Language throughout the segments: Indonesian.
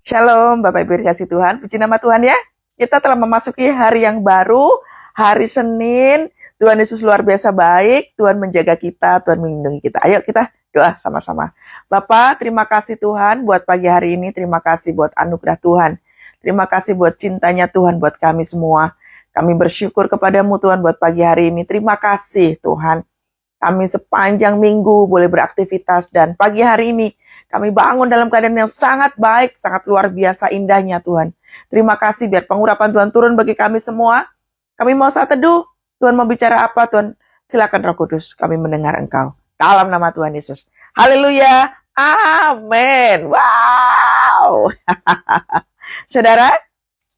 Shalom, Bapak Ibu dikasih Tuhan. Puji nama Tuhan ya. Kita telah memasuki hari yang baru, hari Senin. Tuhan Yesus luar biasa baik. Tuhan menjaga kita, Tuhan melindungi kita. Ayo kita doa sama-sama. Bapak, terima kasih Tuhan buat pagi hari ini. Terima kasih buat anugerah Tuhan. Terima kasih buat cintanya Tuhan buat kami semua. Kami bersyukur kepadamu Tuhan buat pagi hari ini. Terima kasih Tuhan. Kami sepanjang minggu boleh beraktivitas dan pagi hari ini kami bangun dalam keadaan yang sangat baik, sangat luar biasa indahnya Tuhan. Terima kasih biar pengurapan Tuhan turun bagi kami semua. Kami mau saat teduh, Tuhan mau bicara apa Tuhan? Silakan Roh Kudus, kami mendengar Engkau. Dalam nama Tuhan Yesus. Haleluya, amin. Wow. Saudara,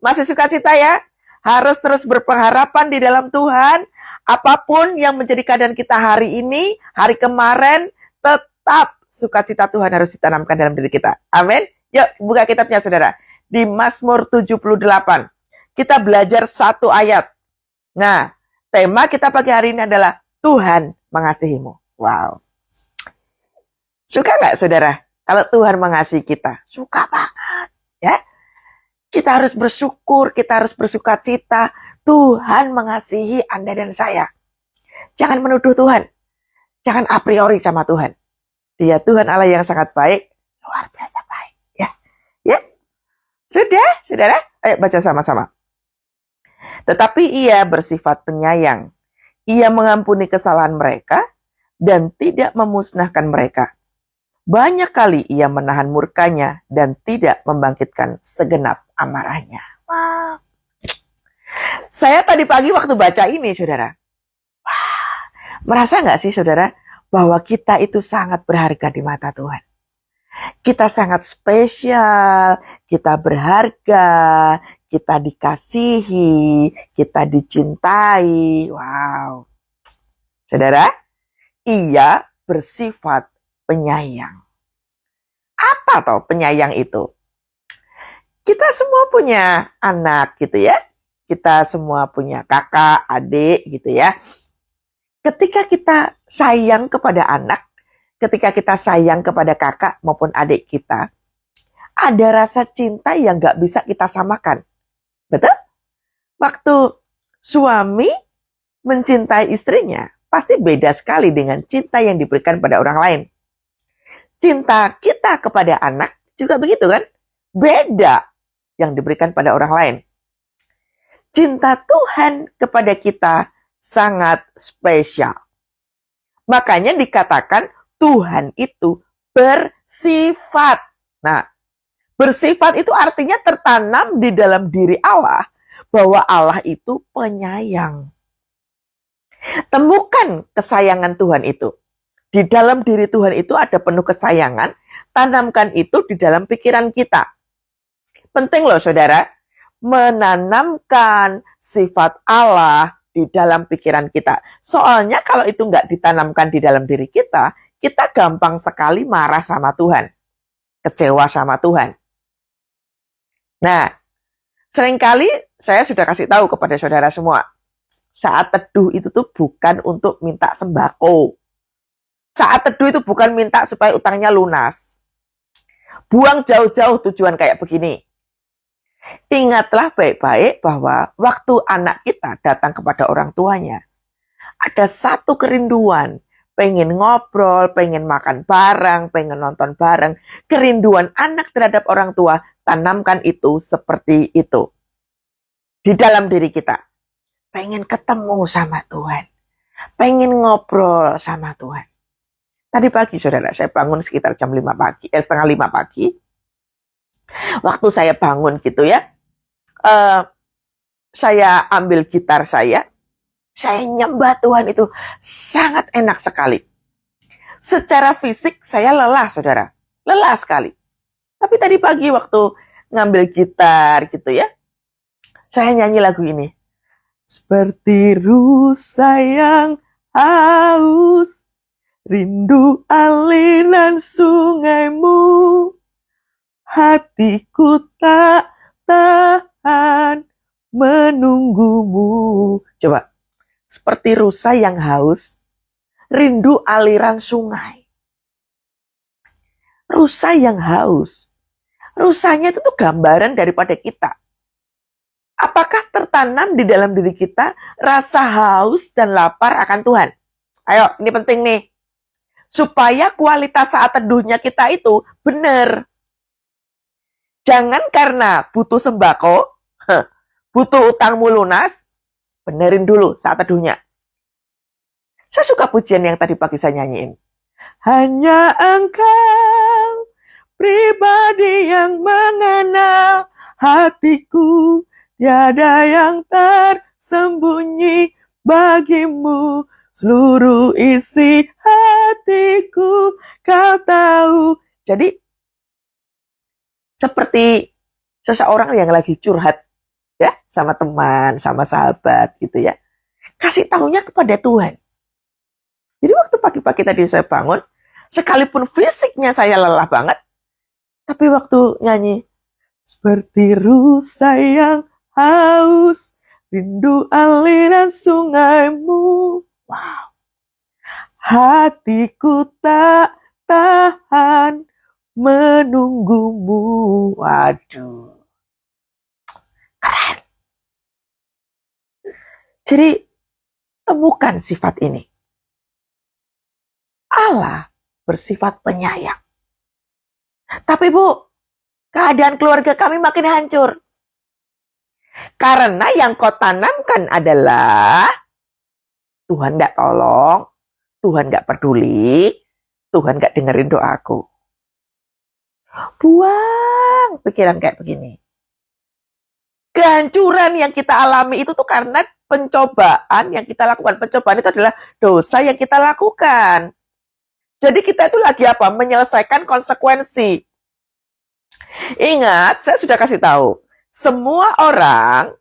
masih sukacita ya? Harus terus berpengharapan di dalam Tuhan. Apapun yang menjadi keadaan kita hari ini, hari kemarin, tetap sukacita Tuhan harus ditanamkan dalam diri kita. Amin. Yuk buka kitabnya saudara. Di Mazmur 78. Kita belajar satu ayat. Nah, tema kita pagi hari ini adalah Tuhan mengasihimu. Wow. Suka nggak saudara? Kalau Tuhan mengasihi kita? Suka banget. Ya. Kita harus bersyukur, kita harus bersukacita. Tuhan mengasihi Anda dan saya. Jangan menuduh Tuhan. Jangan a priori sama Tuhan. Dia Tuhan Allah yang sangat baik, luar biasa baik. Ya, ya, sudah, saudara. Ayo baca sama-sama. Tetapi Ia bersifat penyayang. Ia mengampuni kesalahan mereka dan tidak memusnahkan mereka. Banyak kali Ia menahan murkanya dan tidak membangkitkan segenap amarahnya. Wow. Saya tadi pagi waktu baca ini, saudara. Wah, merasa nggak sih, saudara, bahwa kita itu sangat berharga di mata Tuhan. Kita sangat spesial, kita berharga, kita dikasihi, kita dicintai. Wow. Saudara, Ia bersifat penyayang. Apa toh penyayang itu? Kita semua punya anak gitu ya. Kita semua punya kakak, adik gitu ya. Ketika kita sayang kepada anak, ketika kita sayang kepada kakak maupun adik kita, ada rasa cinta yang gak bisa kita samakan. Betul? Waktu suami mencintai istrinya, pasti beda sekali dengan cinta yang diberikan pada orang lain. Cinta kita kepada anak juga begitu kan? Beda yang diberikan pada orang lain. Cinta Tuhan kepada kita sangat spesial. Makanya dikatakan Tuhan itu bersifat. Nah, bersifat itu artinya tertanam di dalam diri Allah bahwa Allah itu penyayang. Temukan kesayangan Tuhan itu. Di dalam diri Tuhan itu ada penuh kesayangan, tanamkan itu di dalam pikiran kita. Penting loh saudara, menanamkan sifat Allah di dalam pikiran kita. Soalnya kalau itu nggak ditanamkan di dalam diri kita, kita gampang sekali marah sama Tuhan. Kecewa sama Tuhan. Nah, seringkali saya sudah kasih tahu kepada saudara semua, saat teduh itu tuh bukan untuk minta sembako. Saat teduh itu bukan minta supaya utangnya lunas. Buang jauh-jauh tujuan kayak begini. Ingatlah baik-baik bahwa waktu anak kita datang kepada orang tuanya, ada satu kerinduan, pengen ngobrol, pengen makan bareng, pengen nonton bareng. Kerinduan anak terhadap orang tua, tanamkan itu seperti itu. Di dalam diri kita, pengen ketemu sama Tuhan, pengen ngobrol sama Tuhan. Tadi pagi saudara, saya bangun sekitar jam 5 pagi, setengah 5 pagi. Waktu saya bangun gitu ya, saya ambil gitar saya nyembah Tuhan itu sangat enak sekali. Secara fisik saya lelah saudara, lelah sekali. Tapi tadi pagi waktu ngambil gitar gitu ya, saya nyanyi lagu ini. Seperti rusa yang haus, rindu aliran sungaimu. Hatiku tak tahan menunggumu. Coba, seperti rusa yang haus, rindu aliran sungai. Rusa yang haus, rusanya itu tuh gambaran daripada kita. Apakah tertanam di dalam diri kita rasa haus dan lapar akan Tuhan? Ayo, ini penting nih. Supaya kualitas saat teduhnya kita itu benar. Jangan karena butuh sembako, butuh utangmu lunas, benerin dulu saat teduhnya. Saya suka pujian yang tadi pagi saya nyanyiin. Hanya Engkau pribadi yang mengenal hatiku, tiada yang tersembunyi bagimu, seluruh isi hatiku kau tahu. Jadi seperti seseorang yang lagi curhat ya sama teman, sama sahabat gitu ya. Kasih tahunya kepada Tuhan. Jadi waktu pagi-pagi tadi saya bangun, sekalipun fisiknya saya lelah banget, tapi waktu nyanyi, seperti rusa yang haus, rindu aliran sungaimu. Wow. Hatiku tak tahan menunggumu. Waduh. Keren. Jadi, temukan sifat ini. Allah bersifat penyayang. Tapi Bu, keadaan keluarga kami makin hancur. Karena yang kau tanamkan adalah Tuhan gak tolong, Tuhan gak peduli, Tuhan gak dengerin doaku. Buang pikiran kayak begini. Kehancuran yang kita alami itu tuh karena pencobaan yang kita lakukan. Pencobaan itu adalah dosa yang kita lakukan. Jadi kita itu lagi apa? Menyelesaikan konsekuensi. Ingat, saya sudah kasih tahu. Semua orang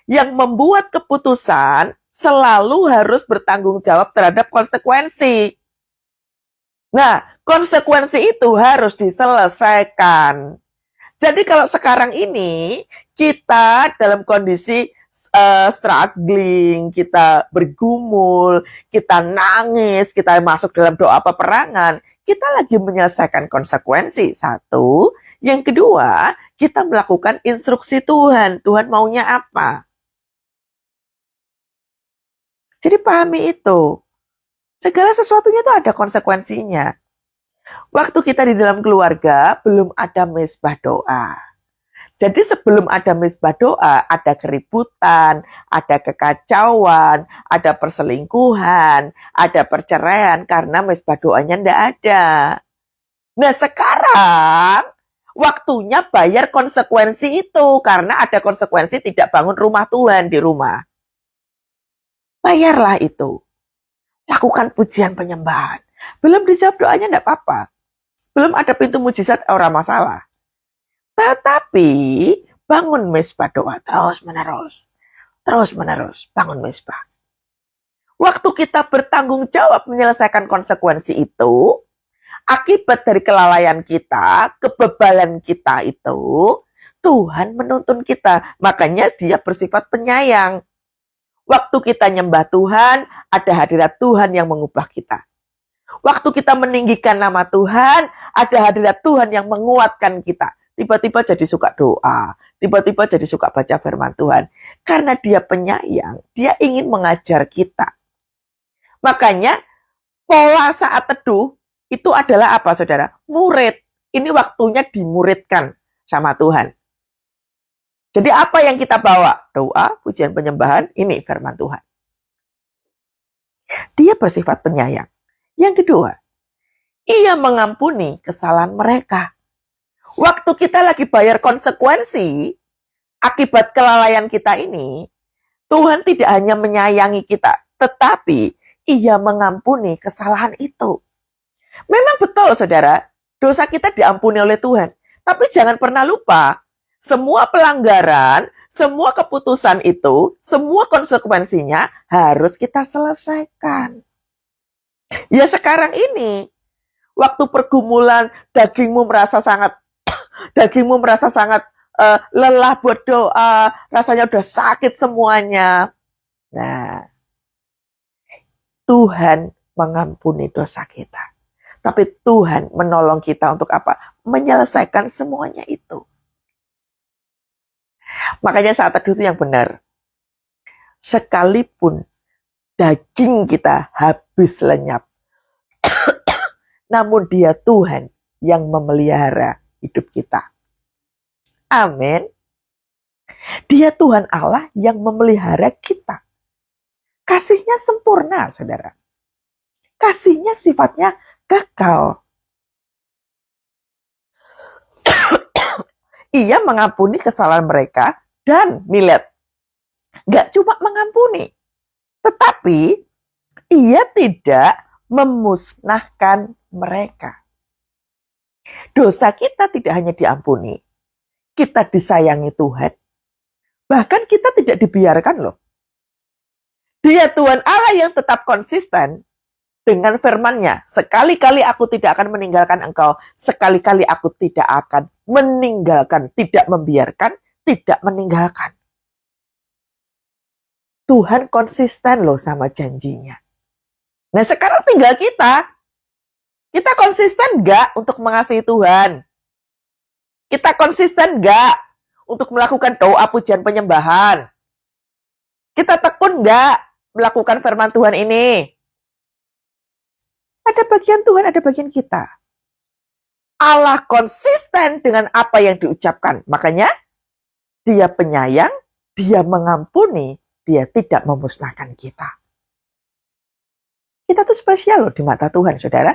yang membuat keputusan selalu harus bertanggung jawab terhadap konsekuensi. Nah, konsekuensi itu harus diselesaikan. Jadi kalau sekarang ini kita dalam kondisi struggling, kita bergumul, kita nangis, kita masuk dalam doa peperangan, kita lagi menyelesaikan konsekuensi. Satu, yang kedua, kita melakukan instruksi Tuhan. Tuhan maunya apa? Jadi pahami itu. Segala sesuatunya itu ada konsekuensinya. Waktu kita di dalam keluarga, belum ada mezbah doa. Jadi sebelum ada mezbah doa, ada keributan, ada kekacauan, ada perselingkuhan, ada perceraian, karena mezbah doanya tidak ada. Nah sekarang, waktunya bayar konsekuensi itu, karena ada konsekuensi tidak bangun rumah Tuhan di rumah. Bayarlah itu. Lakukan pujian penyembahan. Belum dijawab doanya tidak apa-apa. Belum ada pintu mujizat, orang masalah. Tetapi bangun mezbah doa terus-menerus. Terus-menerus bangun mezbah. Waktu kita bertanggung jawab menyelesaikan konsekuensi itu, akibat dari kelalaian kita, kebebalan kita itu, Tuhan menuntun kita. Makanya dia bersifat penyayang. Waktu kita nyembah Tuhan, ada hadirat Tuhan yang mengubah kita. Waktu kita meninggikan nama Tuhan, ada hadirat Tuhan yang menguatkan kita. Tiba-tiba jadi suka doa, tiba-tiba jadi suka baca firman Tuhan. Karena dia penyayang, dia ingin mengajar kita. Makanya pola saat teduh itu adalah apa saudara? Murid. Ini waktunya dimuridkan sama Tuhan. Jadi apa yang kita bawa? Doa, pujian penyembahan, ini firman Tuhan. Dia bersifat penyayang. Yang kedua, ia mengampuni kesalahan mereka. Waktu kita lagi bayar konsekuensi akibat kelalaian kita ini, Tuhan tidak hanya menyayangi kita, tetapi ia mengampuni kesalahan itu. Memang betul saudara, dosa kita diampuni oleh Tuhan. Tapi jangan pernah lupa, semua pelanggaran, semua keputusan itu, semua konsekuensinya harus kita selesaikan. Ya sekarang ini, waktu pergumulan dagingmu merasa sangat lelah buat doa, rasanya udah sakit semuanya. Nah, Tuhan mengampuni dosa kita. Tapi Tuhan menolong kita untuk apa? menyelesaikan semuanya itu. Makanya saat teduh itu yang benar. Sekalipun daging kita habis lenyap, namun Dia Tuhan yang memelihara hidup kita. Amin. Dia Tuhan Allah yang memelihara kita. Kasihnya sempurna, saudara. Kasihnya sifatnya kekal. Ia mengampuni kesalahan mereka dan milet. Gak cuma mengampuni, tetapi Ia tidak memusnahkan mereka. Dosa kita tidak hanya diampuni, kita disayangi Tuhan, bahkan kita tidak dibiarkan loh. Dia Tuhan Allah yang tetap konsisten dengan firman-Nya. Sekali-kali aku tidak akan meninggalkan engkau, sekali-kali aku tidak akan meninggalkan, tidak membiarkan, tidak meninggalkan. Tuhan konsisten loh sama janjinya. Nah sekarang tinggal kita konsisten gak untuk mengasihi Tuhan? Kita konsisten gak untuk melakukan doa pujian penyembahan? Kita tekun gak melakukan firman Tuhan ini? Ada bagian Tuhan, ada bagian kita. Allah konsisten dengan apa yang diucapkan. Makanya Dia penyayang, Dia mengampuni, Dia tidak memusnahkan kita. Kita tuh spesial loh di mata Tuhan, saudara.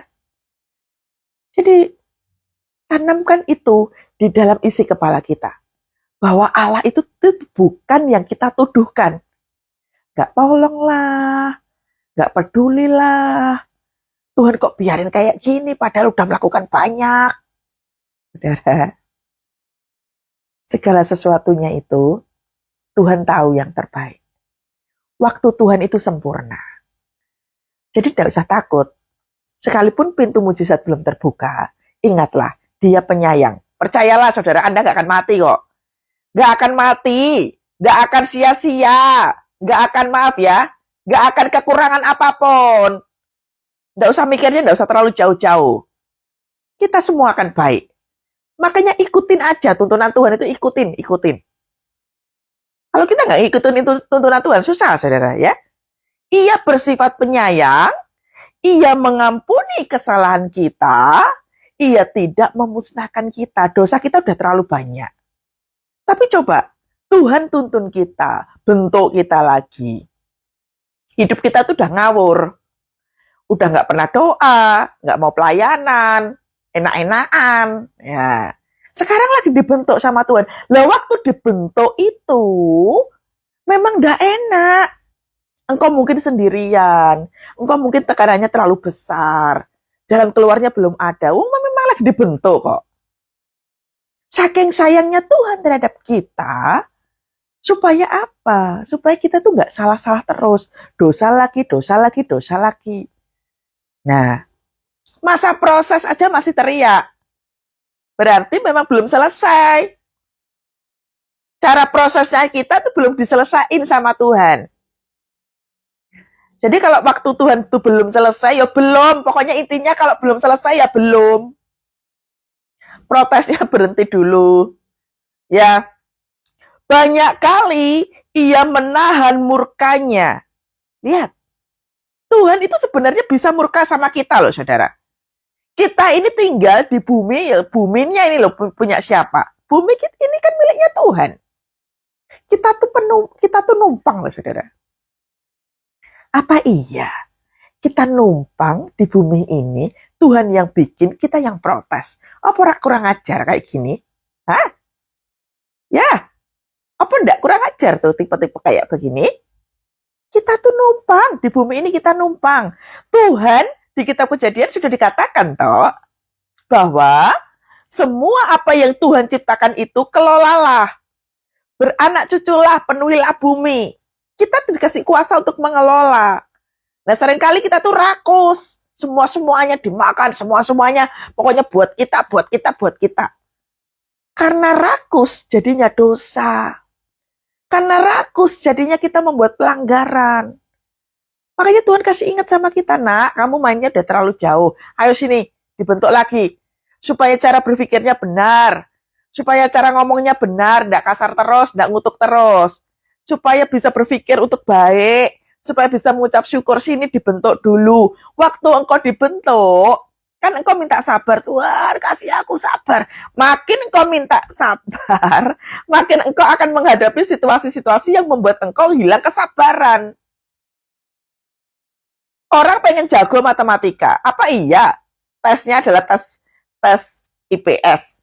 Jadi, tanamkan itu di dalam isi kepala kita. Bahwa Allah itu bukan yang kita tuduhkan. Gak tolonglah, gak pedulilah. Tuhan kok biarin kayak gini, padahal udah melakukan banyak. Saudara, segala sesuatunya itu, Tuhan tahu yang terbaik. Waktu Tuhan itu sempurna. Jadi tidak usah takut. Sekalipun pintu mujizat belum terbuka, ingatlah, Dia penyayang. Percayalah saudara, Anda gak akan mati kok. Gak akan mati, gak akan sia-sia, gak akan gak akan kekurangan apapun. Gak usah mikirnya, gak usah terlalu jauh-jauh. Kita semua akan baik. Makanya ikutin aja tuntunan Tuhan itu, ikutin. Kalau kita gak ikutin itu tuntunan Tuhan, susah saudara ya. Ia bersifat penyayang, Ia mengampuni kesalahan kita, Ia tidak memusnahkan kita. Dosa kita udah terlalu banyak. Tapi coba, Tuhan tuntun kita, bentuk kita lagi. Hidup kita tuh udah ngawur. Udah gak pernah doa, gak mau pelayanan, enak-enakan. Ya. Sekarang lagi dibentuk sama Tuhan. Lah waktu dibentuk itu, memang gak enak. Engkau mungkin sendirian, engkau mungkin tekanannya terlalu besar, jalan keluarnya belum ada. Memang lagi dibentuk kok. Saking sayangnya Tuhan terhadap kita, supaya apa? Supaya kita tuh nggak salah-salah terus. Dosa lagi. Nah, masa proses aja masih teriak. Berarti memang belum selesai. Cara prosesnya kita tuh belum diselesain sama Tuhan. Jadi kalau waktu Tuhan itu belum selesai, ya belum. Pokoknya intinya kalau belum selesai, ya belum. Protesnya berhenti dulu. Ya, banyak kali Ia menahan murkanya. Lihat, Tuhan itu sebenarnya bisa murka sama kita loh, saudara. Kita ini tinggal di bumi, ya buminya ini loh punya siapa? Bumi kita ini kan miliknya Tuhan. Kita tuh numpang loh, saudara. Apa iya kita numpang di bumi ini, Tuhan yang bikin, kita yang protes? Apa kurang ajar kayak gini? Hah? Ya, apa enggak kurang ajar tuh tipe-tipe kayak begini? Kita tuh numpang, di bumi ini kita numpang. Tuhan di kitab Kejadian sudah dikatakan toh, bahwa semua apa yang Tuhan ciptakan itu kelolalah. Beranak cuculah, penuhilah bumi. Kita dikasih kuasa untuk mengelola. Nah seringkali kita tuh rakus. Semua-semuanya dimakan, semua-semuanya pokoknya buat kita. Karena rakus jadinya dosa. Karena rakus jadinya kita membuat pelanggaran. Makanya Tuhan kasih ingat sama kita, nak, kamu mainnya udah terlalu jauh. Ayo sini, dibentuk lagi. supaya cara berpikirnya benar, supaya cara ngomongnya benar, nggak kasar terus, nggak ngutuk terus, supaya bisa berpikir untuk baik, supaya bisa mengucap syukur. Sini dibentuk dulu. Waktu engkau dibentuk, kan engkau minta sabar, Tuhan kasih aku sabar. Makin engkau minta sabar, makin engkau akan menghadapi situasi-situasi yang membuat engkau hilang kesabaran. Orang pengen jago matematika, apa iya tesnya adalah tes IPS?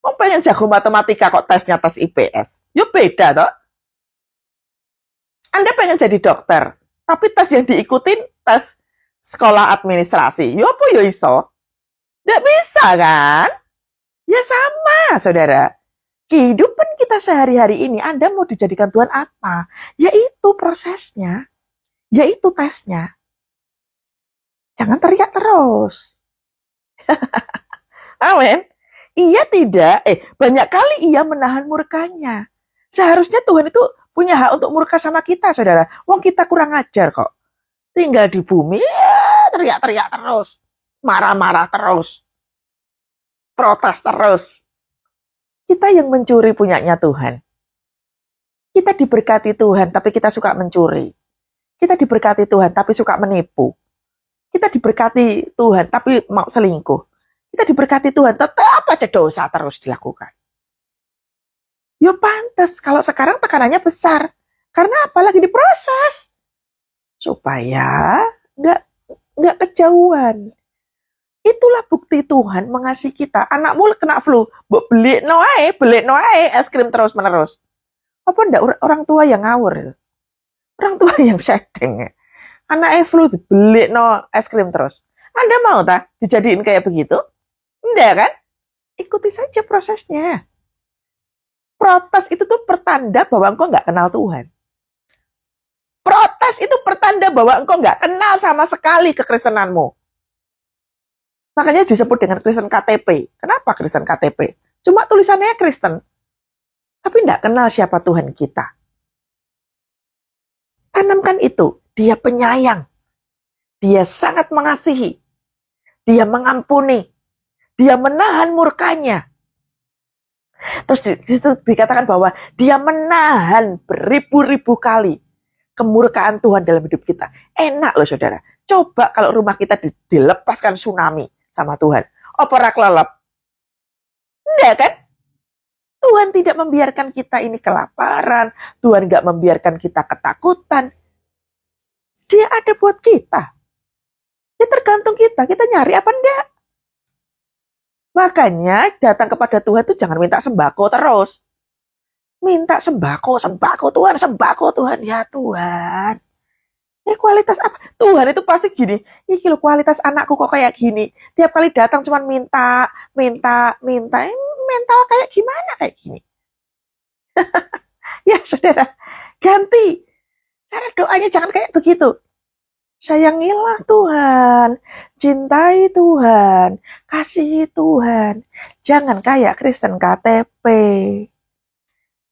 Mau pengen jago matematika kok tesnya tes IPS? Yuk beda toh. Anda pengen jadi dokter, tapi tes yang diikutin tes sekolah administrasi. Yo apa yo iso? Nggak bisa kan? Ya sama, saudara. Kehidupan kita sehari-hari ini, Anda mau dijadikan Tuhan apa? Yaitu prosesnya, yaitu tesnya. Jangan teriak terus. Amin. Ia tidak, banyak kali ia menahan murkanya. Seharusnya Tuhan itu punya hak untuk murka sama kita, saudara. Wong kita kurang ajar kok. Tinggal di bumi, teriak-teriak terus. Marah-marah terus. Protes terus. Kita yang mencuri punyanya Tuhan. Kita diberkati Tuhan, tapi kita suka mencuri. Kita diberkati Tuhan, tapi suka menipu. Kita diberkati Tuhan, tapi mau selingkuh. Kita diberkati Tuhan, tetap aja dosa terus dilakukan. Yo pantas, kalau sekarang tekanannya besar. Karena apalagi diproses. Supaya nggak kejauhan. Itulah bukti Tuhan mengasihi kita. Anakmu kena flu, beli noai es krim terus menerus. Apa enggak orang tua yang ngawur? Orang tua yang sedeng. Anak flu beli no es krim terus. Anda mau tak dijadiin kayak begitu? Enggak kan? Ikuti saja prosesnya. Protes itu tuh pertanda bahwa engkau nggak kenal Tuhan. Protes itu pertanda bahwa engkau nggak kenal sama sekali kekristenanmu. Makanya disebut dengan Kristen KTP. Kenapa Kristen KTP? Cuma tulisannya Kristen. Tapi nggak kenal siapa Tuhan kita. Tanamkan itu. Dia penyayang. Dia sangat mengasihi. Dia mengampuni. Dia menahan murkanya. Terus disitu dikatakan bahwa dia menahan beribu-ribu kali kemurkaan Tuhan dalam hidup kita. Enak loh saudara. Coba kalau rumah kita dilepaskan tsunami sama Tuhan. Apa kelelep? Enggak kan? Tuhan tidak membiarkan kita ini kelaparan. Tuhan nggak membiarkan kita ketakutan. Dia ada buat kita. Ya tergantung kita nyari apa enggak. Makanya datang kepada Tuhan itu jangan minta sembako terus. Minta sembako Tuhan. Ya Tuhan. Kualitas apa? Tuhan itu pasti gini. Ini loh kualitas anakku kok kayak gini. Tiap kali datang cuma minta. Mental kayak gimana kayak gini? Ya saudara, ganti. Cara doanya jangan kayak begitu. Sayangilah Tuhan, cintai Tuhan, kasihi Tuhan. Jangan kayak Kristen KTP.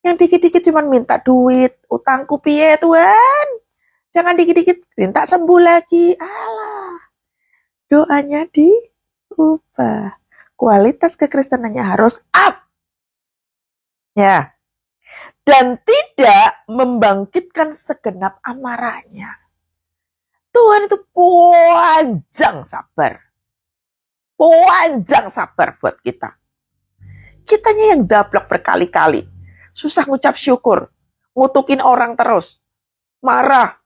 Yang dikit-dikit cuma minta duit, utangku piye Tuhan. Jangan dikit-dikit minta sembuh lagi. Alah. Doanya diubah. Kualitas kekristenannya harus up. Ya. Dan tidak membangkitkan segenap amarahnya. Tuhan itu panjang sabar. Panjang sabar buat kita. Kitanya yang dablek berkali-kali. Susah ngucap syukur. Ngutukin orang terus. Marah.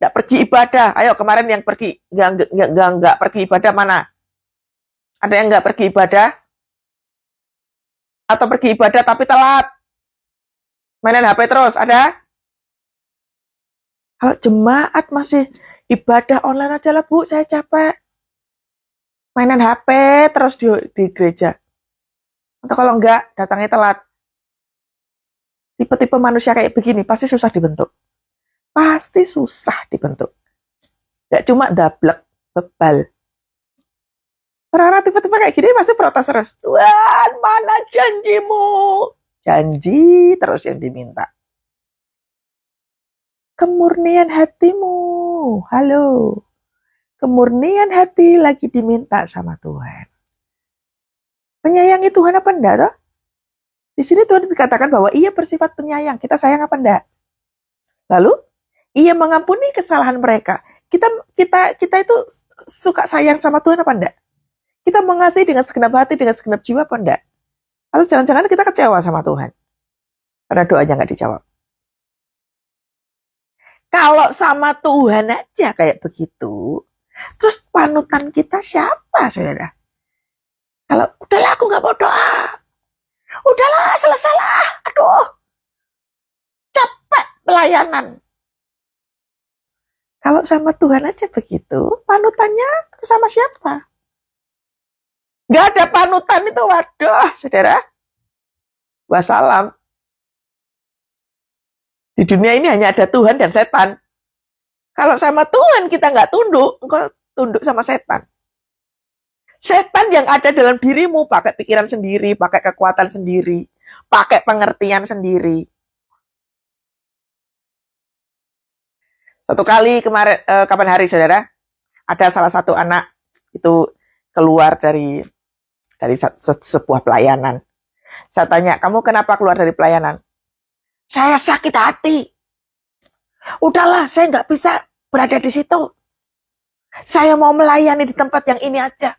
Nggak pergi ibadah. Ayo kemarin yang pergi. Nggak pergi ibadah mana? Ada yang nggak pergi ibadah? Atau pergi ibadah tapi telat? Mainan HP terus, ada? Kalau jemaat masih ibadah online aja lah Bu, saya capek. Mainan HP terus di gereja. Atau kalau enggak, datangnya telat. Tipe-tipe manusia kayak begini pasti susah dibentuk. Pasti susah dibentuk. Gak cuma dablek, bebal. Orang-orang tipe-tipe kayak gini pasti protes terus. Tuhan, mana janjimu? Janji terus yang diminta. Kemurnian hatimu. Halo. Kemurnian hati lagi diminta sama Tuhan. Menyayangi Tuhan apa enggak toh? Di sini Tuhan dikatakan bahwa ia bersifat penyayang. Kita sayang apa enggak? Lalu ia mengampuni kesalahan mereka. Kita itu suka sayang sama Tuhan apa enggak? Kita mengasihi dengan segenap hati, dengan segenap jiwa apa enggak? Atau jangan-jangan kita kecewa sama Tuhan karena doanya nggak dijawab. Kalau sama Tuhan aja kayak begitu, terus panutan kita siapa, saudara? Kalau udahlah aku nggak mau doa, udahlah selesailah, aduh, capek pelayanan. Kalau sama Tuhan aja begitu, panutannya sama siapa? Nggak ada panutan itu, waduh, saudara. Wassalam. Di dunia ini hanya ada Tuhan dan setan. Kalau sama Tuhan kita nggak tunduk, engkau tunduk sama setan. Setan yang ada dalam dirimu pakai pikiran sendiri, pakai kekuatan sendiri, pakai pengertian sendiri. Satu kali kemarin, kapan hari saudara, ada salah satu anak itu keluar dari sebuah pelayanan. Saya tanya, kamu kenapa keluar dari pelayanan? Saya sakit hati. Udahlah, saya nggak bisa berada di situ. Saya mau melayani di tempat yang ini aja.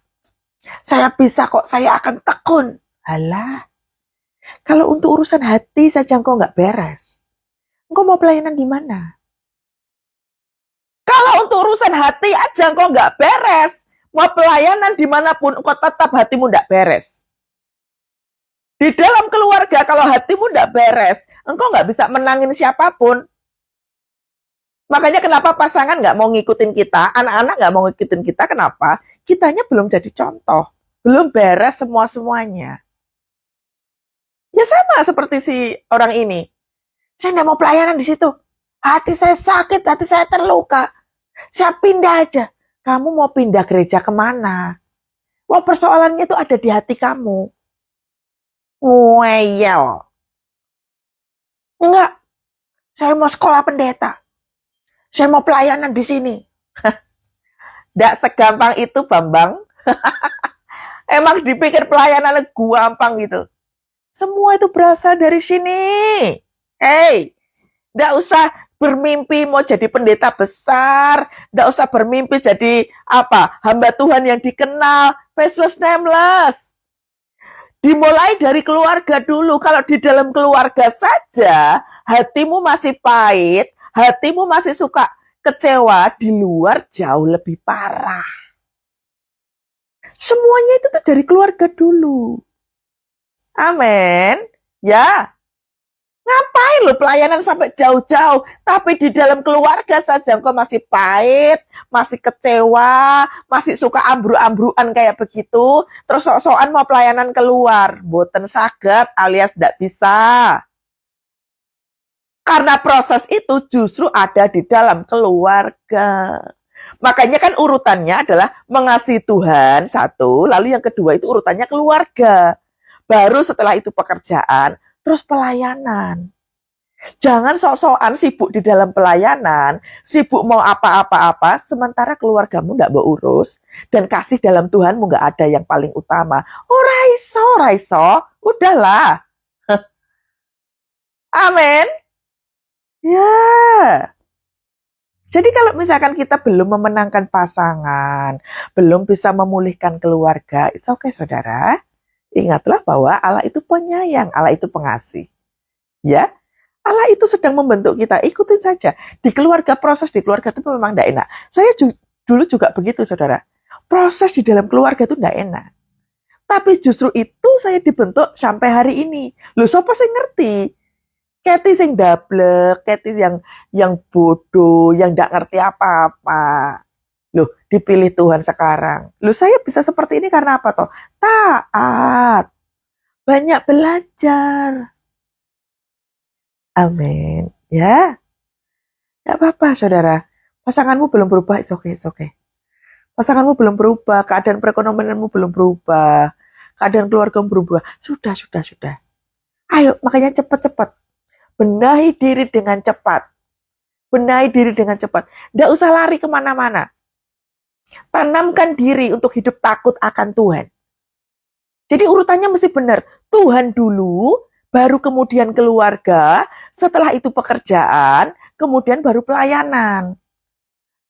Saya bisa kok, saya akan tekun. Alah, kalau untuk urusan hati saja engkau nggak beres, engkau mau pelayanan di mana? Kalau untuk urusan hati aja engkau nggak beres, mau pelayanan dimanapun engkau tetap hatimu nggak beres. Di dalam keluarga kalau hatimu nggak beres, engkau nggak bisa menangin siapapun. Makanya kenapa pasangan nggak mau ngikutin kita, anak-anak nggak mau ngikutin kita, kenapa? Kitanya belum jadi contoh, belum beres semua-semuanya. Ya sama seperti si orang ini. Saya nggak mau pelayanan di situ. Hati saya sakit, hati saya terluka. Saya pindah aja. Kamu mau pindah gereja kemana? Wah, persoalannya itu ada di hati kamu. Ngeyel. Enggak, saya mau sekolah pendeta. Saya mau pelayanan di sini. Nggak segampang itu, Bambang. Emang dipikir pelayanan gampang gitu. Semua itu berasal dari sini. Hey, nggak usah bermimpi mau jadi pendeta besar. Nggak usah bermimpi jadi apa, hamba Tuhan yang dikenal. Faceless, nameless. Dimulai dari keluarga dulu. Kalau di dalam keluarga saja, hatimu masih pahit, hatimu masih suka kecewa, di luar jauh lebih parah. Semuanya itu tuh dari keluarga dulu. Amin. Ya. Ngapain lo pelayanan sampai jauh-jauh, tapi di dalam keluarga saja engkau masih pahit, masih kecewa, masih suka ambru-ambruan kayak begitu, terus sok-sokan mau pelayanan keluar, boten saged alias tidak bisa. Karena proses itu justru ada di dalam keluarga. Makanya kan urutannya adalah mengasihi Tuhan, satu, lalu yang kedua itu urutannya keluarga. Baru setelah itu pekerjaan, terus pelayanan. Jangan sok-sokan sibuk di dalam pelayanan, sibuk mau apa-apa-apa, sementara keluargamu nggak mau urus, dan kasih dalam Tuhanmu nggak ada yang paling utama. Oh, raiso, udahlah. Amin. Ya. Jadi kalau misalkan kita belum memenangkan pasangan, belum bisa memulihkan keluarga, itu oke, saudara. Ingatlah bahwa Allah itu penyayang, Allah itu pengasih. Ya, Allah itu sedang membentuk kita, ikutin saja. Di keluarga, proses di keluarga itu memang tidak enak. Saya dulu juga begitu, saudara. Proses di dalam keluarga itu tidak enak. Tapi justru itu saya dibentuk sampai hari ini. Loh, siapa sih ngerti? Kathy sing dablek, Kathy yang bodoh, yang tidak ngerti apa-apa. Loh, dipilih Tuhan sekarang. Loh, saya bisa seperti ini karena apa toh? Taat. Banyak belajar. Amin. Ya. Gak apa-apa, saudara. Pasanganmu belum berubah, it's okay. Pasanganmu belum berubah, keadaan perekonomianmu belum berubah, keadaan keluargamu berubah. Sudah. Ayo, makanya cepat-cepat. Benahi diri dengan cepat. Nggak usah lari kemana-mana. Tanamkan diri untuk hidup takut akan Tuhan. Jadi urutannya mesti benar. Tuhan dulu, baru kemudian keluarga, setelah itu pekerjaan, kemudian baru pelayanan.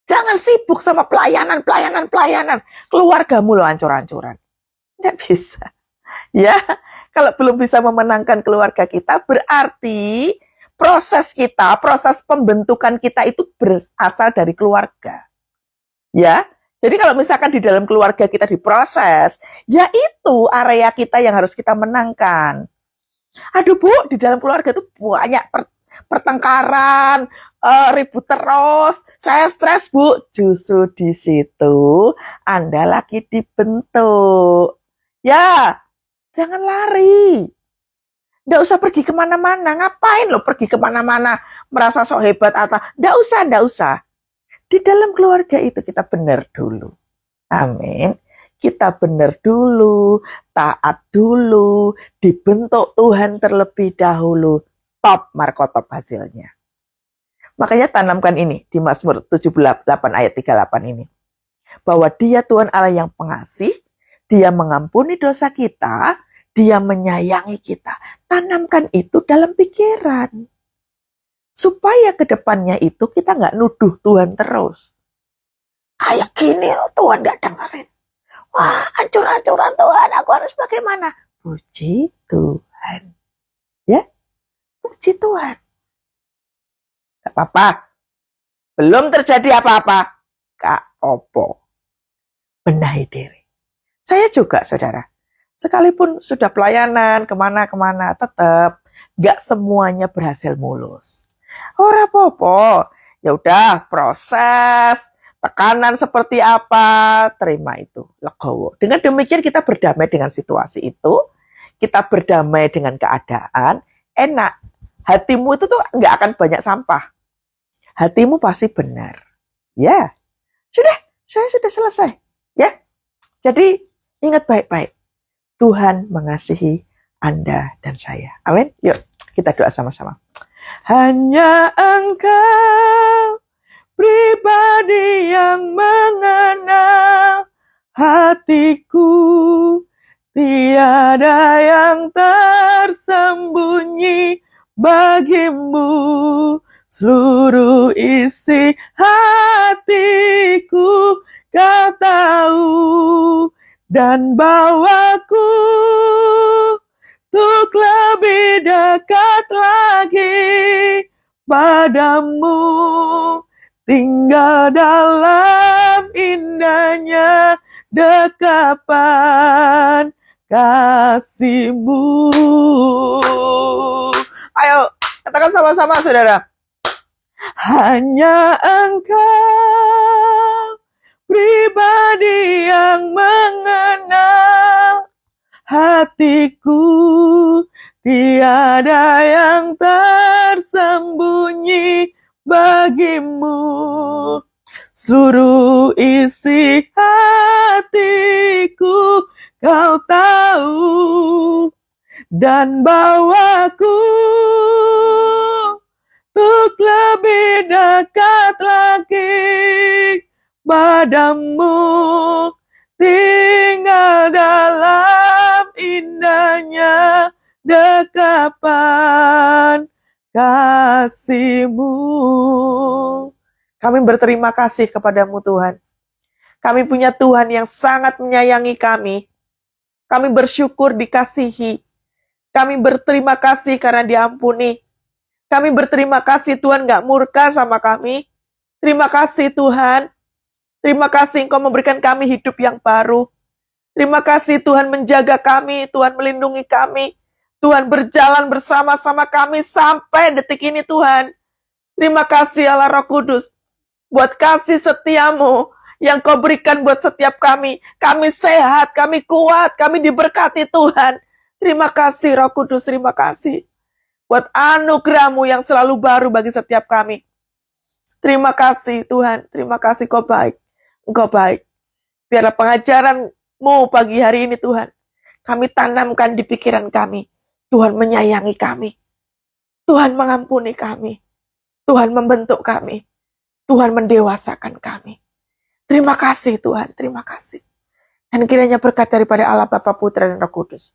Jangan sibuk sama pelayanan. Keluargamu loh ancur-ancuran. Tidak bisa. Ya, kalau belum bisa memenangkan keluarga kita, berarti proses pembentukan kita itu berasal dari keluarga. Ya, jadi kalau misalkan di dalam keluarga kita diproses, ya itu area kita yang harus kita menangkan. Aduh Bu, di dalam keluarga itu banyak pertengkaran, ribut terus, saya stres Bu. Justru di situ Anda lagi dibentuk. Ya, jangan lari. Nggak usah pergi kemana-mana. Ngapain lo pergi kemana-mana merasa sok hebat atau nggak usah. Di dalam keluarga itu kita benar dulu. Amin. Kita benar dulu, taat dulu, dibentuk Tuhan terlebih dahulu. Top, markotop hasilnya. Makanya tanamkan ini di Mazmur 78 ayat 38 ini. Bahwa Dia Tuhan Allah yang pengasih, Dia mengampuni dosa kita, Dia menyayangi kita. Tanamkan itu dalam pikiran. Supaya ke depannya itu kita nggak nuduh Tuhan terus. Kayak gini Tuhan nggak dengerin. Wah, hancur-hancuran Tuhan, aku harus bagaimana? Puji Tuhan. Ya, puji Tuhan. Gak apa-apa. Belum terjadi apa-apa. Kak Opo. Benahi diri. Saya juga, saudara. Sekalipun sudah pelayanan, kemana-kemana, tetap gak semuanya berhasil mulus. Ora apa-apa. Ya udah, proses. Tekanan seperti apa, terima itu, legowo. Dengan demikian kita berdamai dengan situasi itu, kita berdamai dengan keadaan, enak. Hatimu itu tuh nggak akan banyak sampah. Hatimu pasti benar. Ya, saya sudah selesai. Ya, jadi ingat baik-baik. Tuhan mengasihi Anda dan saya. Amin. Yuk, kita doa sama-sama. Hanya Engkau pribadi yang mengenal hatiku, tiada yang tersembunyi bagimu, seluruh isi hatiku Kau tahu, dan bawaku untuk lebih dekat lagi padamu, tinggal dalam indahnya dekapan kasih-Mu. Ayo, katakan sama-sama, saudara. Hanya Engkau pribadi yang mengenal hatiku, tiada yang tersembunyi bagimu, seluruh isi hatiku Kau tahu, dan bawaku untuk lebih dekat lagi padamu, tinggal dalam indahnya dekapan kasih-Mu. Kami berterima kasih kepadamu Tuhan. Kami punya Tuhan yang sangat menyayangi kami. Kami bersyukur dikasihi. Kami berterima kasih karena diampuni. Kami berterima kasih Tuhan gak murka sama kami. Terima kasih Tuhan. Terima kasih Engkau memberikan kami hidup yang baru. Terima kasih Tuhan menjaga kami. Tuhan melindungi kami. Tuhan berjalan bersama-sama kami sampai detik ini Tuhan. Terima kasih Allah Roh Kudus. Buat kasih setiamu yang Kau berikan buat setiap kami. Kami sehat, kami kuat, kami diberkati Tuhan. Terima kasih Roh Kudus, terima kasih. Buat anugerah-Mu yang selalu baru bagi setiap kami. Terima kasih Tuhan, terima kasih Kau baik. Engkau baik. Biarlah pengajaran-Mu pagi hari ini Tuhan. Kami tanamkan di pikiran kami. Tuhan menyayangi kami. Tuhan mengampuni kami. Tuhan membentuk kami. Tuhan mendewasakan kami. Terima kasih Tuhan, terima kasih. Dan kiranya berkat daripada Allah Bapa, Putra, dan Roh Kudus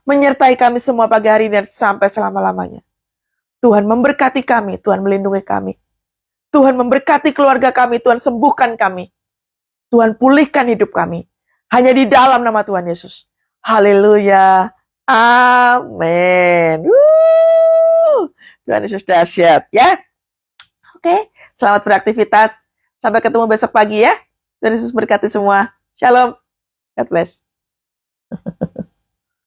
menyertai kami semua pagi hari dan sampai selama-lamanya. Tuhan memberkati kami, Tuhan melindungi kami. Tuhan memberkati keluarga kami, Tuhan sembuhkan kami. Tuhan pulihkan hidup kami. Hanya di dalam nama Tuhan Yesus. Haleluya. Amin. Tuhan Yesus dahsyat ya. Oke, selamat beraktivitas. Sampai ketemu besok pagi ya. Tuhan Yesus berkati semua. Shalom. God bless.